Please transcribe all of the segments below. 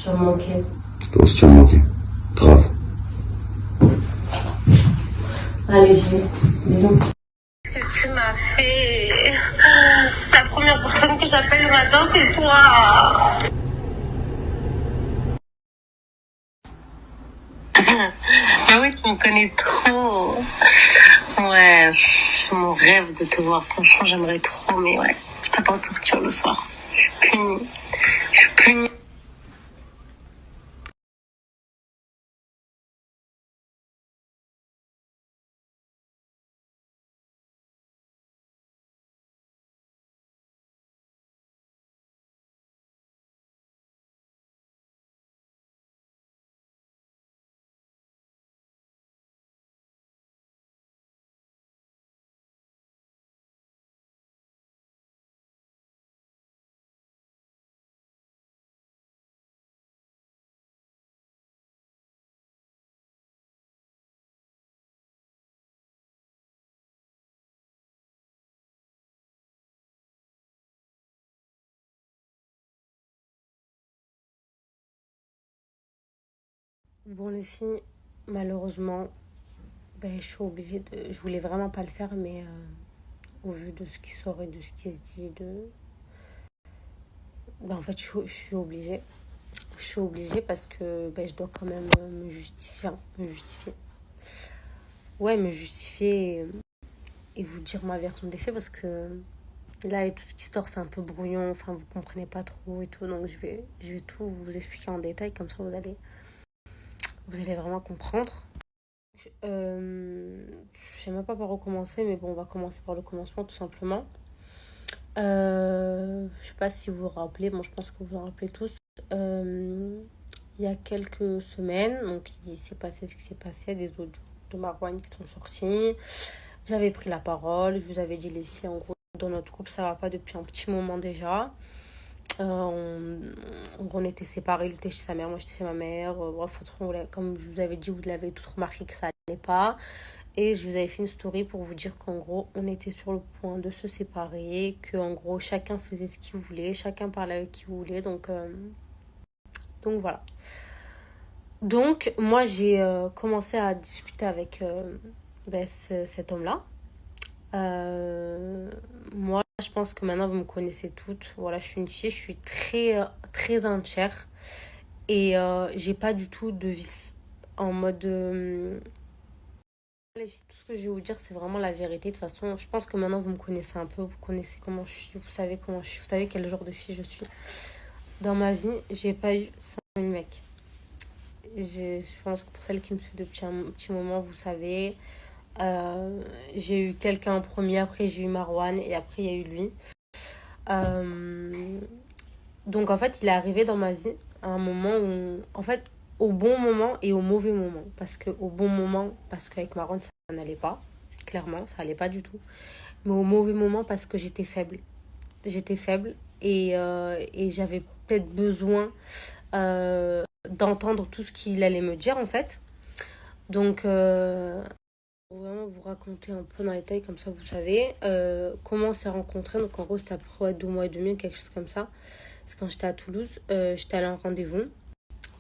Tu vas me manquer. Toi aussi, tu vas me manquer. Grave. Allez, j'y vais. Bisous. Tu m'as fait. La première personne que j'appelle le matin, c'est toi. Ah oui, tu me connais trop. Ouais, c'est mon rêve de te voir. Franchement, j'aimerais trop, mais ouais, je t'attends torture le soir. Je suis punie. Je suis punie. Bon les filles, malheureusement, je suis obligée de... Je voulais vraiment pas le faire, mais au vu de ce qui sort et de ce qui se dit, en fait, je suis obligée. Je suis obligée parce que je dois quand même me justifier. Me justifier. Ouais, me justifier et vous dire ma version des faits parce que là, tout ce qui sort, c'est un peu brouillon. Enfin, vous comprenez pas trop et tout. Donc, je vais tout vous expliquer en détail. Comme ça, vous allez vraiment comprendre. Je sais même pas par où commencer, mais bon, on va commencer par le commencement tout simplement. Je sais pas si vous vous rappelez, bon, je pense que vous vous en rappelez tous. Il y a quelques semaines, donc il s'est passé ce qui s'est passé, des audios de Marwan qui sont sortis. J'avais pris la parole, je vous avais dit les filles, en gros, dans notre groupe, ça va pas depuis un petit moment déjà. On était séparés, lui était chez sa mère, moi j'étais chez ma mère. Bref, comme je vous avais dit, vous l'avez tous remarqué que ça allait pas. Et je vous avais fait une story pour vous dire qu'en gros, on était sur le point de se séparer, qu'en gros, chacun faisait ce qu'il voulait, chacun parlait avec qui voulait. Donc voilà. Donc, moi, j'ai commencé à discuter avec cet homme-là. Moi, je pense que maintenant, vous me connaissez toutes. Voilà, je suis une fille, je suis très, très entière. Et j'ai pas du tout de vice. En mode... les filles, tout ce que je vais vous dire, c'est vraiment la vérité. De toute façon, je pense que maintenant, vous me connaissez un peu. Vous connaissez comment je suis. Vous savez comment je suis. Vous savez quel genre de fille je suis. Dans ma vie, j'ai pas eu 5000 mecs. Je pense que pour celles qui me suivent depuis un petit moment, vous savez. J'ai eu quelqu'un en premier, après j'ai eu Marwan et après il y a eu lui. Euh, donc en fait, il est arrivé dans ma vie à un moment où, en fait, au bon moment et au mauvais moment. Parce que au bon moment, parce qu'avec Marwan, ça n'allait pas. Clairement, ça allait pas du tout. Mais au mauvais moment, parce que j'étais faible. J'étais faible et j'avais peut-être besoin d'entendre tout ce qu'il allait me dire en fait. Donc, pour vraiment vous raconter un peu dans les détails, comme ça vous savez comment on s'est rencontrés. Donc, en gros, c'était après 2 mois et demi, quelque chose comme ça. C'est quand j'étais à Toulouse. J'étais allée en rendez-vous.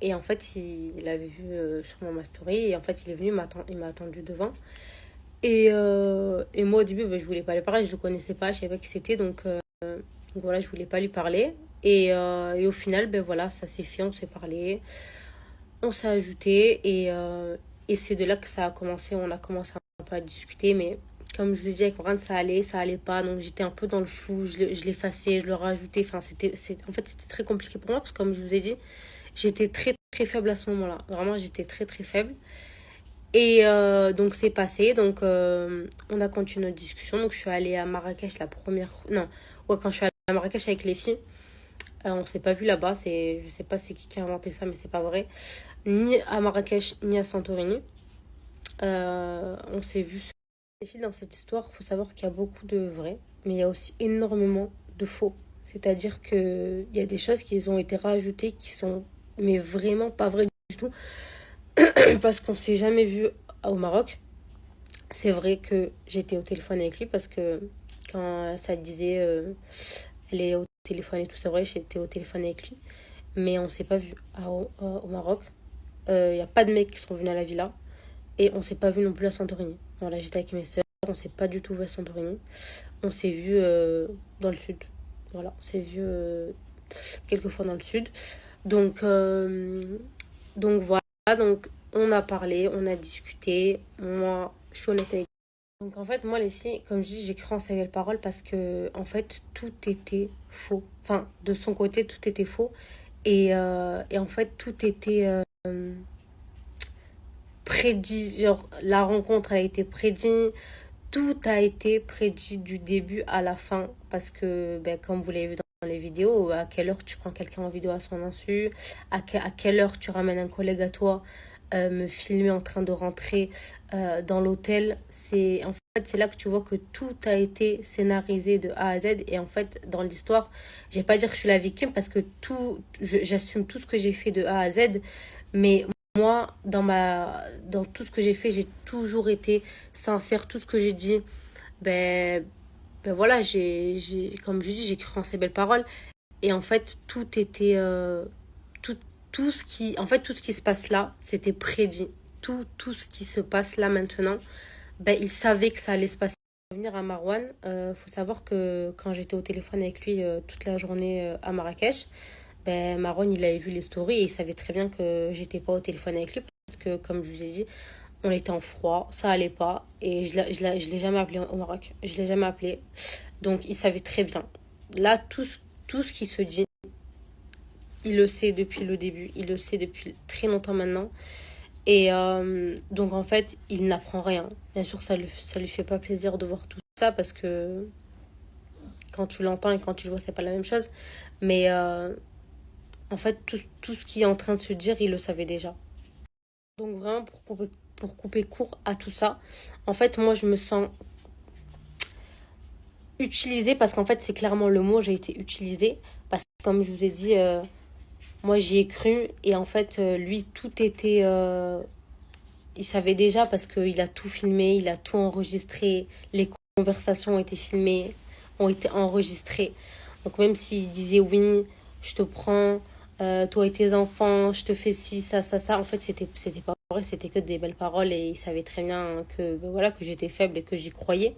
Et en fait, il avait vu sur ma story. Et en fait, il est venu, il m'a attendu devant. Et moi, au début, je voulais pas lui parler. Je le connaissais pas, je savais pas qui c'était. Donc voilà, je voulais pas lui parler. Et au final, voilà, ça s'est fait, on s'est parlé. On s'est ajouté et c'est de là que ça a commencé. On a commencé un peu à discuter, mais comme je vous ai dit, avec Warren, ça allait pas. Donc j'étais un peu dans le flou, je l'effaçais, je le rajoutais. Enfin, en fait, c'était très compliqué pour moi parce que comme je vous ai dit, j'étais très très faible à ce moment-là. Vraiment, j'étais très très faible. Et donc c'est passé. Donc on a continué notre discussion. Donc je suis allée à Marrakech la première... Non, ouais, quand je suis allée à Marrakech avec les filles, on s'est pas vu là-bas. Je sais pas c'est qui a inventé ça, mais c'est pas vrai. Ni à Marrakech, ni à Santorini. On s'est vu sur les filles dans cette histoire. Il faut savoir qu'il y a beaucoup de vrai, mais il y a aussi énormément de faux. C'est-à-dire qu'il y a des choses qui ont été rajoutées qui sont mais vraiment pas vraies du tout. Parce qu'on s'est jamais vu au Maroc. C'est vrai que j'étais au téléphone avec lui parce que quand ça disait elle est au téléphone et tout, c'est vrai, j'étais au téléphone avec lui. mais on s'est pas vu au Maroc. Il n'y a pas de mecs qui sont venus à la villa. Et on s'est pas vu non plus à Santorini. Voilà, j'étais avec mes sœurs, on s'est pas du tout vu à Santorini. On s'est vu dans le sud. Voilà, on s'est vu quelques fois dans le sud. Donc, voilà, donc on a parlé, on a discuté. Moi, je suis honnête avec vous. Donc en fait, moi les filles, comme je dis, j'ai cru en sa belle parole parce que en fait, tout était faux. Enfin, de son côté, tout était faux. Et en fait, tout était prédit. Genre, la rencontre a été prédite. Tout a été prédit du début à la fin. Parce que, ben, comme vous l'avez vu dans les vidéos, à quelle heure tu prends quelqu'un en vidéo à son insu, à quelle heure tu ramènes un collègue à toi me filmer en train de rentrer dans l'hôtel. En fait, c'est là que tu vois que tout a été scénarisé de A à Z. Et en fait, dans l'histoire, je vais pas dire que je suis la victime parce que j'assume tout ce que j'ai fait de A à Z. Mais moi, dans tout ce que j'ai fait, j'ai toujours été sincère. Tout ce que j'ai dit, ben voilà, comme je dis, j'ai cru en ces belles paroles. Et en fait, tout était... tout tout ce qui se passe là, c'était prédit. Tout ce qui se passe là maintenant, ben, il savait que ça allait se passer. Pour revenir à Marwan, faut savoir que quand j'étais au téléphone avec lui toute la journée à Marrakech, ben, Marwan, il avait vu les stories et il savait très bien que j'étais pas au téléphone avec lui parce que, comme je vous ai dit, on était en froid, ça allait pas et je l'ai jamais appelé au Maroc. Je l'ai jamais appelé. Donc, il savait très bien. Là, tout ce qui se dit, il le sait depuis le début, il le sait depuis très longtemps maintenant. Et donc en fait, il n'apprend rien. Bien sûr, ça lui fait pas plaisir de voir tout ça parce que quand tu l'entends et quand tu le vois, c'est pas la même chose. Mais en fait, tout ce qui est en train de se dire, il le savait déjà. Donc vraiment, pour couper court à tout ça, en fait, moi, je me sens utilisée parce qu'en fait, c'est clairement le mot, j'ai été utilisée. Parce que comme je vous ai dit... moi, j'y ai cru et en fait, lui, tout était... il savait déjà parce qu'il a tout filmé, il a tout enregistré. Les conversations ont été filmées, ont été enregistrées. Donc même s'il disait oui, je te prends, toi et tes enfants, je te fais ci, ça, en fait, c'était pas vrai, c'était que des belles paroles et il savait très bien que, ben voilà, que j'étais faible et que j'y croyais.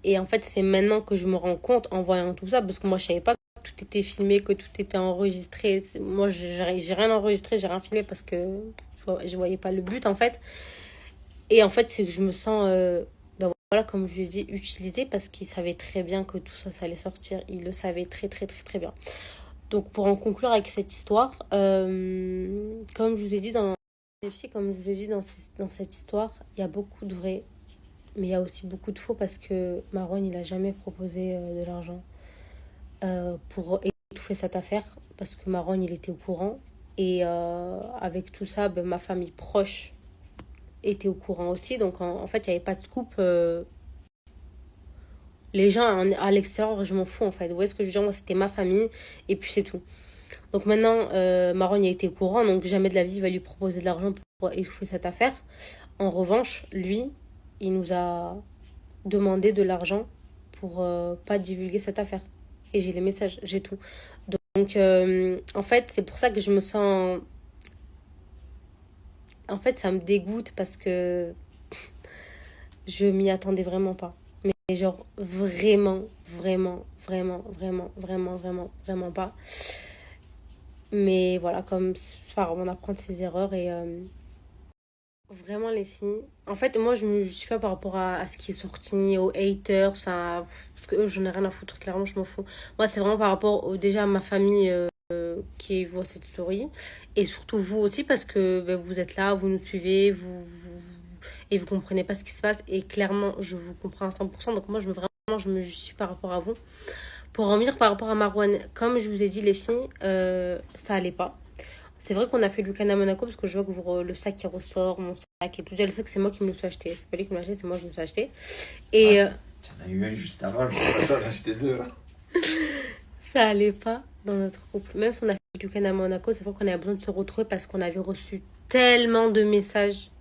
Et en fait, c'est maintenant que je me rends compte en voyant tout ça, parce que moi, je savais pas que tout était filmé, que tout était enregistré. Moi, j'ai rien enregistré, j'ai rien filmé parce que je voyais pas le but, en fait. Et en fait, c'est que je me sens, ben voilà, comme je lui ai dit, utilisée parce qu'il savait très bien que tout ça, ça allait sortir. Il le savait très, très, très, très bien. Donc, pour en conclure avec cette histoire, comme je vous ai dit comme je vous ai dit dans cette histoire, il y a beaucoup de vrai. Mais il y a aussi beaucoup de faux parce que Marwan, il a jamais proposé de l'argent pour étouffer cette affaire. Parce que Marwan, il était au courant. Et avec tout ça, ben, ma famille proche était au courant aussi. Donc en fait, il n'y avait pas de scoop. Les gens à l'extérieur, je m'en fous en fait. Vous voyez ce que je veux dire? Moi, c'était ma famille et puis c'est tout. Donc maintenant, Marwan, il était au courant. Donc jamais de la vie, il va lui proposer de l'argent pour étouffer cette affaire. En revanche, lui, il nous a demandé de l'argent pour pas divulguer cette affaire. Et j'ai les messages, j'ai tout. Donc, en fait, c'est pour ça que je me sens... En fait, ça me dégoûte parce que je m'y attendais vraiment pas. Mais genre, vraiment, vraiment, vraiment, vraiment, vraiment, vraiment, vraiment pas. Mais voilà, comme c'est pas grave, on apprend de ses erreurs et... Vraiment les filles. En fait, moi je suis pas par rapport à ce qui est sorti, aux haters, enfin, parce que eux, j'en ai rien à foutre, clairement, je m'en fous. Moi, c'est vraiment par rapport déjà à ma famille qui voit cette story. Et surtout vous aussi, parce que ben, vous êtes là, vous nous suivez, et vous comprenez pas ce qui se passe. Et clairement, je vous comprends à 100%. Donc moi, je me justifie par rapport à vous. Pour en venir par rapport à Marwan, comme je vous ai dit, les filles, ça allait pas. C'est vrai qu'on a fait le week-end à Monaco parce que je vois que le sac qui ressort, mon sac et tout. Déjà, le sac, c'est moi qui me le suis acheté. C'est pas lui qui me l'a acheté, c'est moi qui me le suis acheté. Et J'en ai eu un juste avant, je vois pas, j'en ai acheté deux là. ça allait pas dans notre couple. Même si on a fait le week-end à Monaco, c'est vrai qu'on avait besoin de se retrouver parce qu'on avait reçu tellement de messages.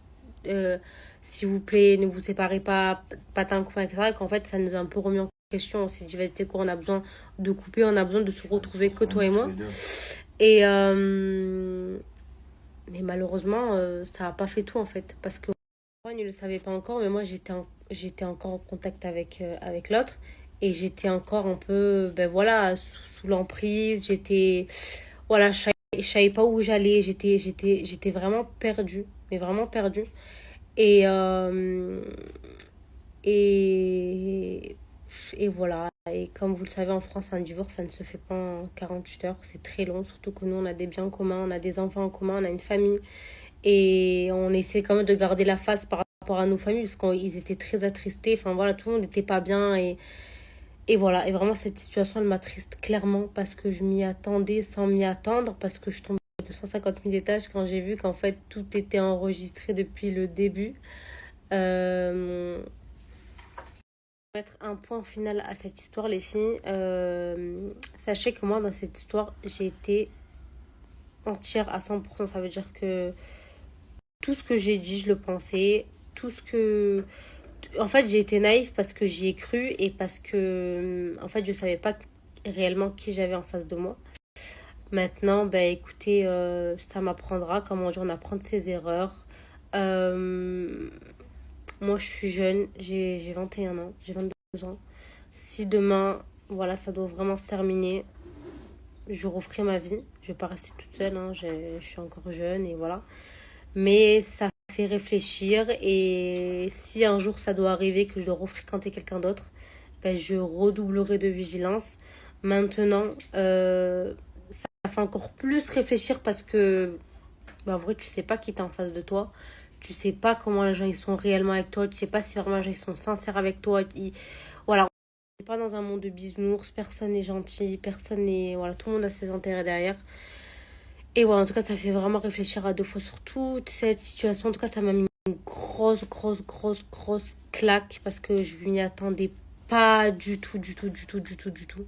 S'il vous plaît, ne vous séparez pas, patin, copain, etc. Qu'en fait, ça nous a un peu remis en question. On s'est dit, vas-y, tu sais quoi, on a besoin de couper, on a besoin de se retrouver que toi et moi. Tous les deux. Et mais malheureusement, ça n'a pas fait tout en fait. Parce que moi, il ne le savait pas encore, mais moi, j'étais encore en contact avec l'autre. Et j'étais encore un peu, ben voilà, sous l'emprise. Voilà, je savais pas où j'allais. J'étais vraiment perdue. Mais vraiment perdue. Et, et, et voilà. Et comme vous le savez, en France, un divorce, ça ne se fait pas en 48 heures. C'est très long, surtout que nous, on a des biens en commun, on a des enfants en commun, on a une famille. Et on essaie quand même de garder la face par rapport à nos familles, parce qu'ils étaient très attristés. Enfin voilà, tout le monde n'était pas bien. Et voilà. Et vraiment, cette situation, elle m'attriste clairement parce que je m'y attendais sans m'y attendre, parce que je tombais de 150 000 étages quand j'ai vu qu'en fait, tout était enregistré depuis le début. Euh, Mettre un point final à cette histoire, les filles. Sachez que moi, dans cette histoire, j'ai été entière à 100%. Ça veut dire que tout ce que j'ai dit, je le pensais. Tout ce que... En fait, j'ai été naïve parce que j'y ai cru et parce que, en fait, je savais pas réellement qui j'avais en face de moi. Maintenant, ben écoutez, ça m'apprendra comment on apprend de ses erreurs. Euh, Moi, je suis jeune, j'ai 21 ans, j'ai 22 ans. Si demain, voilà, ça doit vraiment se terminer, je referai ma vie. Je vais pas rester toute seule, hein, je suis encore jeune et voilà. Mais ça fait réfléchir et si un jour ça doit arriver que je dois refréquenter quelqu'un d'autre, ben, je redoublerai de vigilance. Maintenant, ça fait encore plus réfléchir parce que, ben, en vrai, tu sais pas qui t'es en face de toi. Tu sais pas comment les gens ils sont réellement avec toi. Tu sais pas si vraiment les gens ils sont sincères avec toi. Voilà, on n'est pas dans un monde de bisounours. Personne n'est gentil. Personne n'est... Voilà, tout le monde a ses intérêts derrière. Et voilà, en tout cas, ça fait vraiment réfléchir à deux fois sur toute cette situation. En tout cas, ça m'a mis une grosse claque parce que je m'y attendais pas du tout, du tout, du tout, du tout, du tout.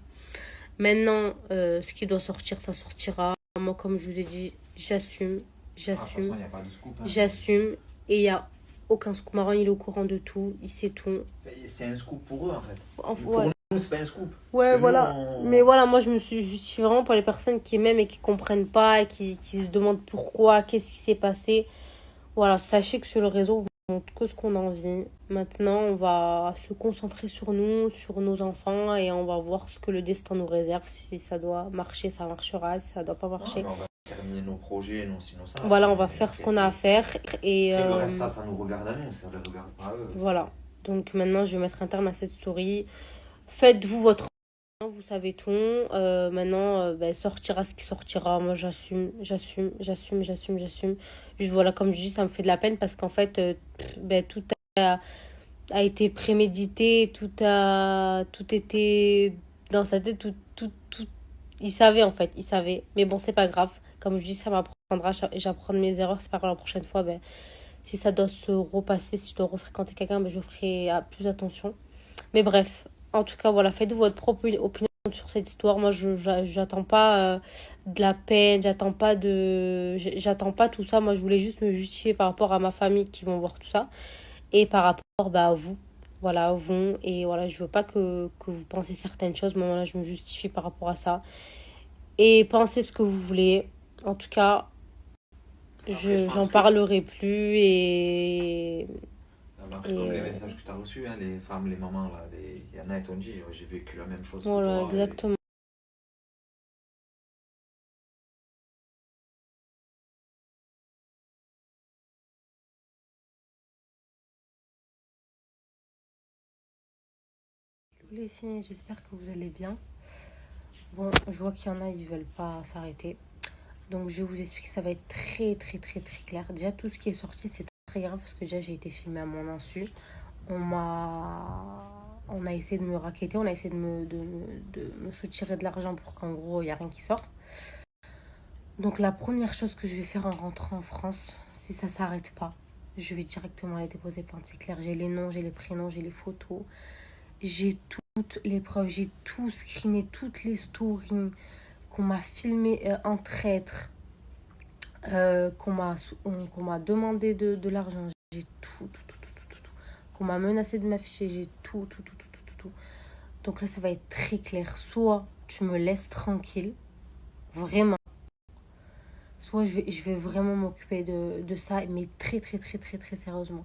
Maintenant, ce qui doit sortir, ça sortira. Moi, comme je vous ai dit, j'assume, Ah, de toute façon, j'assume, il n'y a pas de scoop. Hein. j'assume. Et il y a aucun scoop. Marron, il est au courant de tout, il sait tout. C'est un scoop pour eux en fait. Enfin, Pour ouais. nous, c'est pas un scoop. Ouais, Parce que voilà. nous, Mais voilà, moi, je me suis justifiée vraiment pour les personnes qui m'aiment et qui comprennent pas et qui se demandent pourquoi, qu'est-ce qui s'est passé. Voilà, sachez que sur le réseau, on montre que ce qu'on a envie. Maintenant, on va se concentrer sur nous, sur nos enfants et on va voir ce que le destin nous réserve. Si ça doit marcher, ça marchera. Si ça doit pas Ouais, marcher, mais on va terminer nos projets, non sinon ça. voilà, on va Après, faire ce qu'on a à faire. Et après, le reste, ça nous regarde à nous, ça ne les regarde pas à eux. voilà. Donc maintenant, je vais mettre un terme à cette story. Faites-vous votre... Vous savez tout. Maintenant, ben, sortira ce qui sortira. Moi, j'assume. Voilà, comme je dis, ça me fait de la peine parce qu'en fait, ben, tout a été prémédité, tout était dans sa tête, tout. Il savait en fait, il savait. Mais bon, c'est pas grave. Comme je dis, ça m'apprendra. J'apprends de mes erreurs. C'est pas grave, la prochaine fois, ben, si ça doit se repasser, si je dois refréquenter quelqu'un, ben, je ferai plus attention. Mais bref, en tout cas, voilà, faites-vous votre propre opinion sur cette histoire. Moi, j'attends pas de la peine, j'attends pas tout ça. Moi, je voulais juste me justifier par rapport à ma famille qui vont voir tout ça et par rapport bah, à vous. Voilà, à vous. Et voilà, je veux pas que vous pensez certaines choses, mais voilà, je me justifie par rapport à ça. Et pensez ce que vous voulez. En tout cas, Après, je j'en pense que, parlerai plus et après, comme les messages que tu as reçus, hein, les femmes, les mamans, là, il y en a qui t'ont dit, j'ai vécu la même chose que voilà, toi. exactement. Les filles, j'espère que vous allez bien. Bon, je vois qu'il y en a, ils veulent pas s'arrêter. Donc, je vais vous expliquer, ça va être très clair. Déjà, tout ce qui est sorti, c'est très grave parce que déjà, j'ai été filmée à mon insu. On a essayé de me racketter, on a essayé de me soutirer de l'argent pour qu'en gros, il n'y a rien qui sorte. Donc, la première chose que je vais faire en rentrant en France, si ça s'arrête pas, je vais directement aller déposer plainte. C'est clair, j'ai les noms, j'ai les prénoms, j'ai les photos. J'ai toutes les preuves, j'ai tout screené, toutes les stories qu'on m'a filmé en traître, qu'on m'a demandé de l'argent. J'ai tout. Qu'on m'a menacé de m'afficher, j'ai tout. Donc là, ça va être très clair. Soit tu me laisses tranquille, vraiment. Soit je vais vraiment m'occuper de ça, mais très, très, très, très, très sérieusement.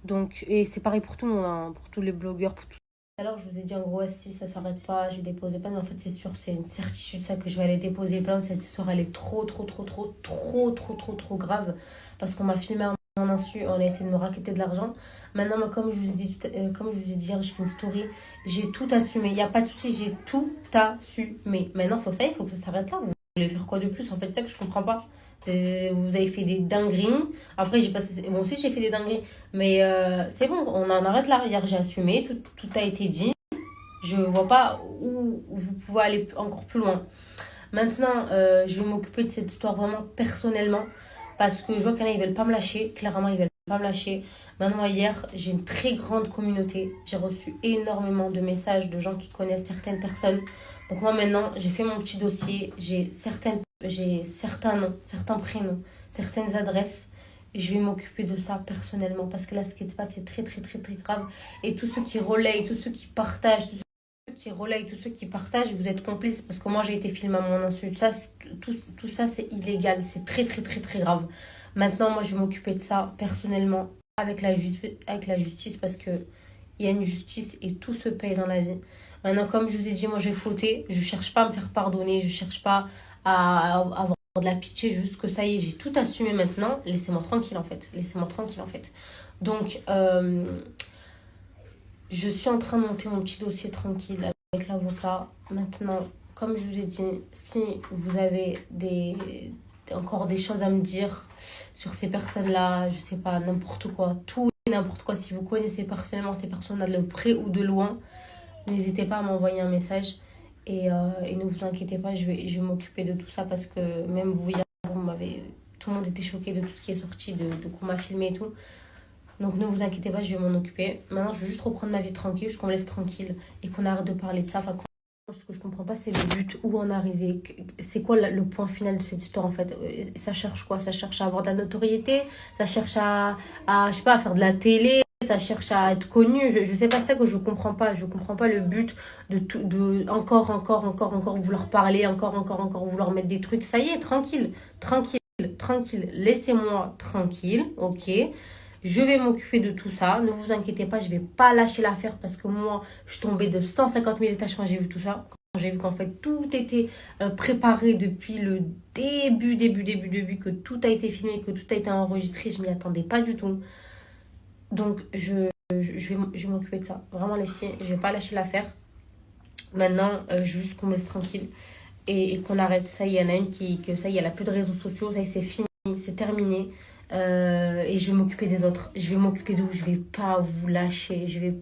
Donc, et c'est pareil pour tout le monde, hein, pour tous les blogueurs, pour tout. Alors, je vous ai dit en gros, si ça s'arrête pas, je vais déposer plainte. Mais en fait, c'est sûr, c'est une certitude, ça, que je vais aller déposer plainte. Cette histoire, elle est trop, trop, trop, trop, trop, trop, trop, trop grave. Parce qu'on m'a filmé en insu, on a essayé de me raqueter de l'argent. Maintenant, moi, comme je vous ai dit, comme je vous ai dit hier, je fais une story, j'ai tout assumé. Il n'y a pas de souci, j'ai tout assumé. Maintenant, il faut que ça s'arrête là. Vous voulez faire quoi de plus? En fait, c'est ça que je comprends pas. Vous avez fait des dingueries. Après, moi aussi, j'ai fait des dingueries. Mais c'est bon, on en arrête là. Hier, j'ai assumé. Tout a été dit. Je vois pas où vous pouvez aller encore plus loin. Maintenant, je vais m'occuper de cette histoire vraiment personnellement. Parce que je vois qu'il y en a, ils veulent pas me lâcher. Clairement, ils veulent pas me lâcher. Maintenant, hier, j'ai une très grande communauté. J'ai reçu énormément de messages de gens qui connaissent certaines personnes. Donc moi, maintenant, j'ai fait mon petit dossier. J'ai certains noms, certains prénoms, certaines adresses. Je vais m'occuper de ça personnellement. Parce que là, ce qui se passe, c'est très, très, très, très grave. Et tous ceux qui relayent, tous ceux qui partagent, tous ceux qui partagent, vous êtes complices parce que moi j'ai été filmée à mon insu. Tout ça c'est illégal, c'est très très très très grave. Maintenant, moi je vais m'occuper de ça personnellement avec la justice parce que il y a une justice et tout se paye dans la vie. Maintenant, comme je vous ai dit, moi j'ai fauté, je cherche pas à me faire pardonner, je cherche pas à avoir de la pitié, juste que ça y est, j'ai tout assumé maintenant. Laissez-moi tranquille en fait, laissez-moi tranquille en fait. Donc, je suis en train de monter mon petit dossier tranquille avec l'avocat. Maintenant, comme je vous ai dit, si vous avez encore des choses à me dire sur ces personnes-là, je sais pas, n'importe quoi, tout et n'importe quoi, si vous connaissez personnellement ces personnes-là de près ou de loin, n'hésitez pas à m'envoyer un message. Et ne vous inquiétez pas, je vais m'occuper de tout ça parce que même vous, hier, tout le monde était choqué de tout ce qui est sorti, de qu'on m'a filmé et tout. Donc ne vous inquiétez pas, je vais m'en occuper. Maintenant, je veux juste reprendre ma vie tranquille, juste qu'on me laisse tranquille et qu'on arrête de parler de ça. Enfin, ce que je comprends pas, c'est le but, où on est arrivé. C'est quoi le point final de cette histoire en fait? Ça cherche quoi? Ça cherche à avoir de la notoriété? Ça cherche je sais pas, à faire de la télé? Ça cherche à être connu? Je sais pas, ça que je comprends pas. Je comprends pas le but de encore vouloir parler, encore vouloir mettre des trucs. Ça y est, tranquille, tranquille, tranquille. Laissez-moi tranquille, ok? Je vais m'occuper de tout ça. Ne vous inquiétez pas, je vais pas lâcher l'affaire parce que moi, je suis tombée de 150 000 étages quand j'ai vu tout ça. Quand j'ai vu qu'en fait, tout était préparé depuis le début, que tout a été filmé, que tout a été enregistré. Je m'y attendais pas du tout. Donc, je vais m'occuper de ça. Vraiment, les filles, je vais pas lâcher l'affaire. Maintenant, je veux juste qu'on me laisse tranquille et qu'on arrête. Ça y est, il y en a une ça y est, elle a plus de réseaux sociaux. Ça y est, c'est fini, c'est terminé. Et je vais m'occuper des autres. Je vais m'occuper de vous. Je vais pas vous lâcher. Je vais